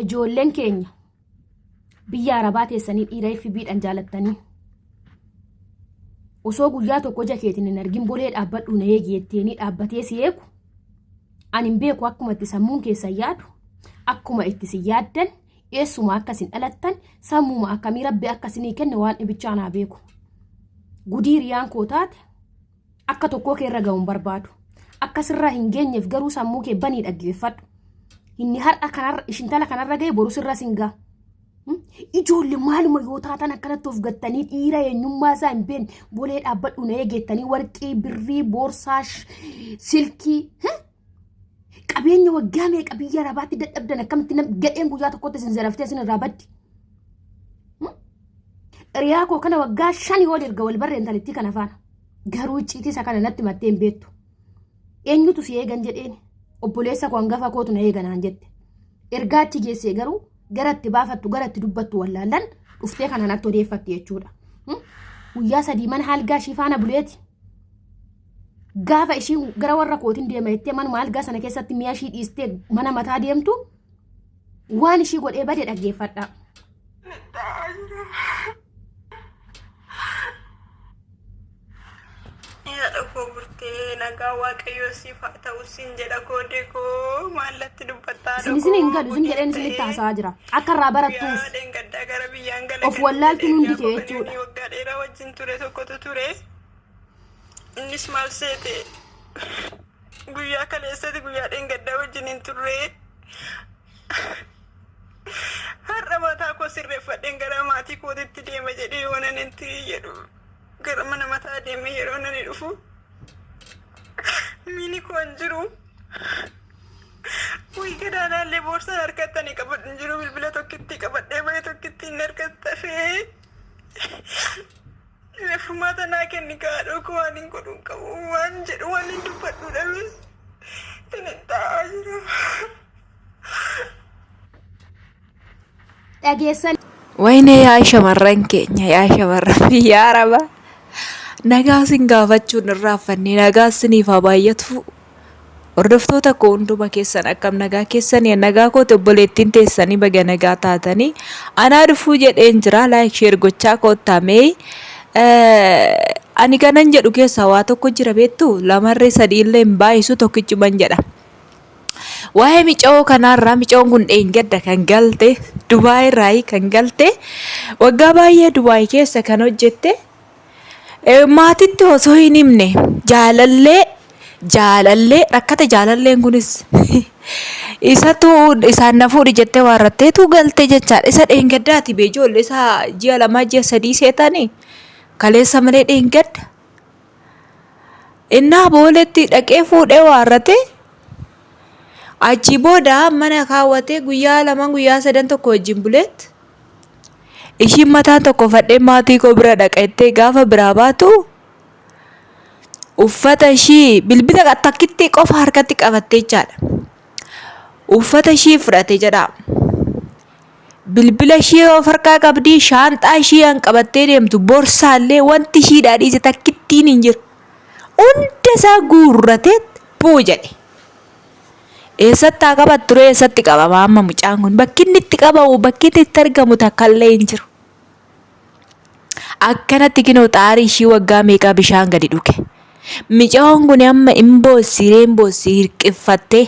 ijoolleen keenya biyya arabaa teessanii dhiira fi biidhaan jaalattanii osoo guyyaa tokko jakeetiin hin argin bolee dhaabbadhu na eegi jetteeni dhaabbatee si eegu ani hin beeku akkuma itti sammuun keessan yaadu akkuma itti si yaaddan eessuma akkasin dhalattan sammuma akkamii rabbi akkasinii kenne waan dhibichaa naa beeku gudii riyaan koo taate akka tokkoo keerra ga'uun barbaadu akkasirraa hin geenyeef garuu sammuu kee banii dhaggeeffadhu inni har'a kanarra ishintala kanarra ga'e boru sirra singaa ijoollee maaluma yoo taatan akkanatti of gattanii dhiira eenyummaa isaa hin beekne bolee dhaabbadhu na eegettanii warqii birrii boorsaa silkii qabeenya waggaa meeqa biyya arabaatti dadhabdan akkamitti gadheen guyyaa tokkotti isin zaraftee isin irraa baddi riyaa koo kana waggaa 5 ol erga wal barreen talitti kana faana garuu icciitii isa kana natti mattee hin beektu eenyutu si eegan jedheeni obboleessa koo hangafa kootu na eeganaan jette ergaa achi geessee garuu garatti baafattu garatti dubbattu wallaallan dhuftee kana natti odeeffatti jechuudha guyyaa 3 mana haalgaa ishii faana buleeti gaafa ishii gara warra kootiin deema jettee manuma haalgaa sana keessatti mi'a ishii dhiistee mana mataa deemtu waan ishii godhee bade dhaggeeffadha. Nagaa waaqayyoo siif haa ta'u siin jedha koodee koo maallatti dubbataa isin hin galu isin jedheen isinitti haasa'aa jira akka irraa barattuuf of wallaaltu nundi kee jechuudha. Waggaa dheeraa wajjin ture tokkotu ture innis maal seete guyyaa kaleessatti guyyaa dheengaddaa wajjin hin turre har'a mataa koo sirreeffadheen gara maatii kootitti deema jedhee yoonan hin tirii jedhu gara mana mataa deeme yeroo nani dhufu mini kon jiru wuy gadaanaallee boorsaa harkattanii qabadhu jiru bilbila tokkitti qabadhee bahe tokkitti hin harkattafee reeffumaata naa kenni kaadhoo koo waan hin godhuun qabu waan jedhu waan hin dubbadhu dhabes tinittaa jira dhageessan wayne yaa shamarran keenya yaa shamarran biyya arabaa nagaa sin gaafachuun irraafannee nagaa siniif haa baay'atu hordoftoota koo hunduma keessan akkam nagaa keessanii nagaa koote obboleettiin teessanii baga nagaa taatanii anaa dhufuu jedheen jira laayik sheer gochaa koottamee ani kanan jedhu keessaa waa tokko jira beektu lamarree sadii illee hin baay'isu tokkichuman jedha waa'ee micoo kanaarraa micoon kun dheengadda kan galte Dubaay irraa kan galte waggaa baay'ee Dubaay keessa kan hojjette maatitti osoo hin himne jaalallee rakkata jaalalleen kunis isatu isaan na fuudhi jettee waarratteetu galte jechaadha isa dheengaddaati beejoollee isaa ji'a 2 ji'a 3 seetanii kaleessa malee dheengadda innaa booletti dhaqee fuudhee waarrate achi booda mana kaawwatee guyyaa 2 guyyaa 3 tokko wajjin buleet ishiin mataan tokko fadhee maatii koo bira dhaqettee gaafa biraa baatu uffata ishii bilbila takkitti qofa harkatti qabattee jechaadha uffata ishii fudhate jedha bilbila ishii of harkaa qabdi shaanxaa ishii an qabattee deemtu borsaallee wanti ishii dhaadhiise takkittiin hin jiru hunda isaa guurratee buu jedhe eessatti haa qabattu ture eessatti qabama amma mucaan kun bakki inni itti qabamu bakki inni itti argamu takkaallee hin jiru akkanatti kinoo xaarii ishii waggaa meeqaa bishaan gadi dhuge micoon kun amma imboossi hirqiffattee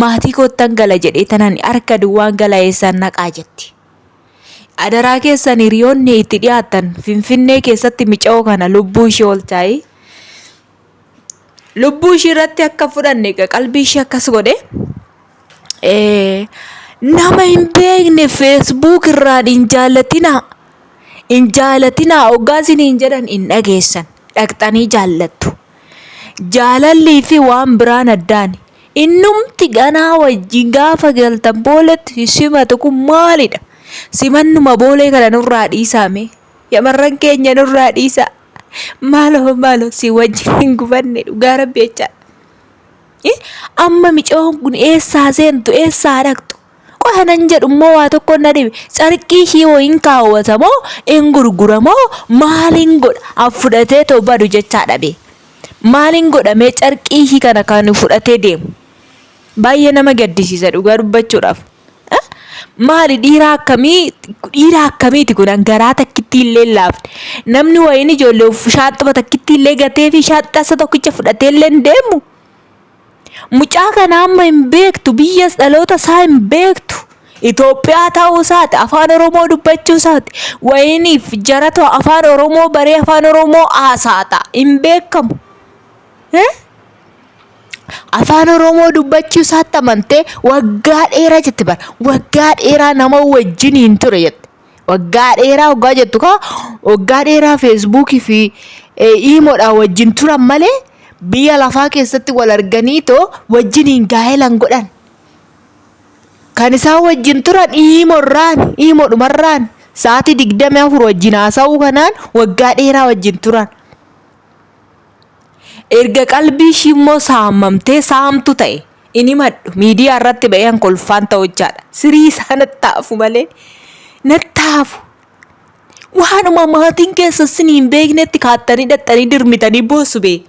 maatii koottan gala jedhee tanan harka duwwaan gala eessaan naqaa jetti adaraa keessan hiriyoonni itti dhiyaatan finfinnee keessatti micoo kana lubbuu ishee oolchaa'ee lubbuu ishee irratti akka fudhanne qalbii ishee akkas godhe nama hin beekne Facebook irraan hin jaalatinaa oggaasin hin jedhan hin dhageessan dhaqxanii jaallattu jaalallii fi waan biraan addaani innumti ganaa wajjin gaafa galtan booletti simatu kun maalidha simannuma boolee kana nurraa dhiisaame yamarran keenya nurraa dhiisaa maalo si wajjin hin gubanne dhugaa rabbi jechaadha amma micoon kun eessaa seentu eessaa dhaqxu qohanan jedhummoo waa tokko na dhibe carqii ishii wayin kaawwatamoo hin gurguramoo maaliin godha fudhatee too badu jechaadha be maaliin godhamee carqii ishii kana kan fudhatee deemu baay'ee nama gaddisiisa dhugaa dubbachuudhaaf Maali dhiira akkamiiti kun garaa takkitti illee laafte. Namni wayiin ijoollee shaaxxuma takkitti illee gatee fi shaaxxasa tokkicha fudhatee illee hin deemu. Mucaa kana amma hin beektu, biyya dhaloota isaa hin beektu. Itoophiyaa ta'uu isaati, afaan Oromoo dubbachuu isaati. Wayiniif jaratu afaan Oromoo baree afaan Oromoo haasaata hin beekamu. Afaan Oromoo dubbachuu isaatti amantee waggaa dheeraa jette bara. Waggaa dheeraa nama wajjin hin ture jette. Waggaa dheeraa waggaa jettu kaa waggaa dheeraa feesbuukii fi iimoodhaan wajjin turan malee biyya lafaa keessatti wal arganii too wajjin hin gaahelan godhan. Kan isaan wajjin turan iimoodhumarraan sa'aatii 24 wajjin haasa'uu kanaan waggaa dheeraa wajjin turan. Erga qalbii ishii immoo saamamtee saamtu ta'e inni maddu miidiyaa irratti ba'een kolfaan ta'uchaadha. Sirii isaa nattaafu malee nattaafu. Waanuma maatiin keessa sin hin beeknetti kaattanii dhattanii dirmitanii boosu bee.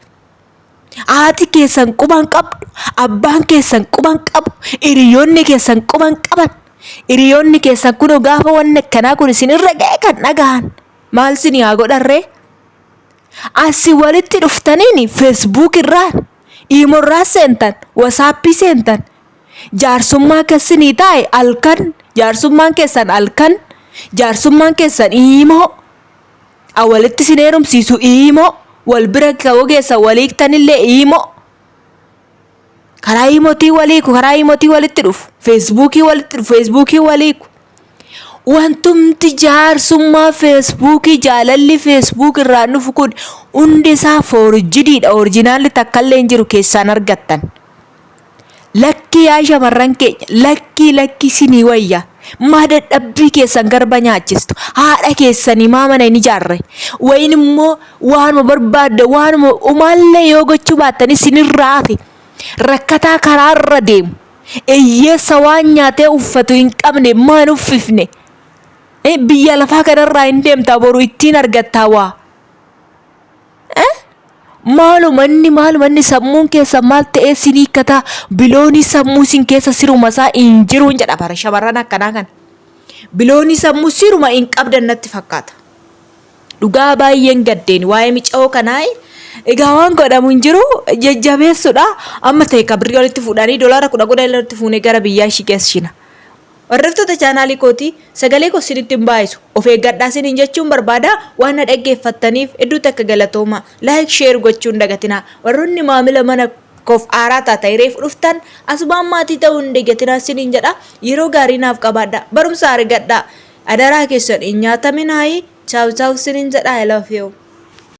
Haati keessan quban qabdu, abbaan keessan quban qabu, hiriyoonni keessan quban qaban. Hiriyoonni keessan kun gaafa wanni akkanaa kun isinirra ga'e kan dhagahan. Maal isin haa godharree? Asii walitti dhuftaniin feesbuuk irraan, iimo irraa seentan, wasaappii seentan. Jaarsummaa keessanii taa'e halkan, jaarsummaan keessan halkan, jaarsummaan keessan iimoo. Walitti isin heerumsiisu iimoo. Wal bira ka'uu keessa waliiktanillee iimoo. Karaa iimootii waliiku, karaa iimootii walitti dhufu. Feesbuukii walitti dhufu, feesbuukii waliiku. Wantumti jaarsummaa feesbuukii jaalalli feesbuuk irraa dhufu kun hundi isaa foorjidiidha. Orijinaalli takkallee hin jiru keessaan argattan. Lakkii yaa shamarran keenya, lakkii sinii wayya. Maa dadhabbii keessan garba nyaachistu, haadha keessanii maa mana hin ijaarre. Wayin immoo waanuma barbaadde waanuma umaallee yoo gochuu baattanii sinirraa hafe rakkataa karaarra deemu. Hiyyeessa waan nyaatee uffatu hin qabne maan uffifne. Biyya lafaa kanarraa hin deemtaa boru ittiin argattaa waa. Maalumanni sammuun keessa maal ta'ee sinii kataa biloonii sammuu sin keessa siruma isaa hin jiruun jedha bara shamarran akkanaa kana. Biloonii sammuu siruma hin qabdan natti fakkaata. Dhugaa baay'een gaddeen waa'ee mica'oo kanaa egaa waan godhamu hin jiru jajjabeessuudha. Amma ta'e kabrii walitti fuudhanii $10 walitti fuunee gara biyyaa ishii geessina. Hordoftoota chaanaalii kooti sagalee koo isinitti hin baay'isu. Of eeggadhaa isiniin jechuun barbaada. Waan na dhaggeeffattaniif hedduutti akka galatooma. Like share gochuun dagatina. Warroonni maamila mana koof aaraa taata hireef dhuftan asumaan maatii ta'uu hin dagatina isiniin jedha. Yeroo gaarii naaf qabaadha. Barumsa argadhaa. Adaraa keessan hin nyaataminaayi. Ciao ciao isiniin jedha. I love you.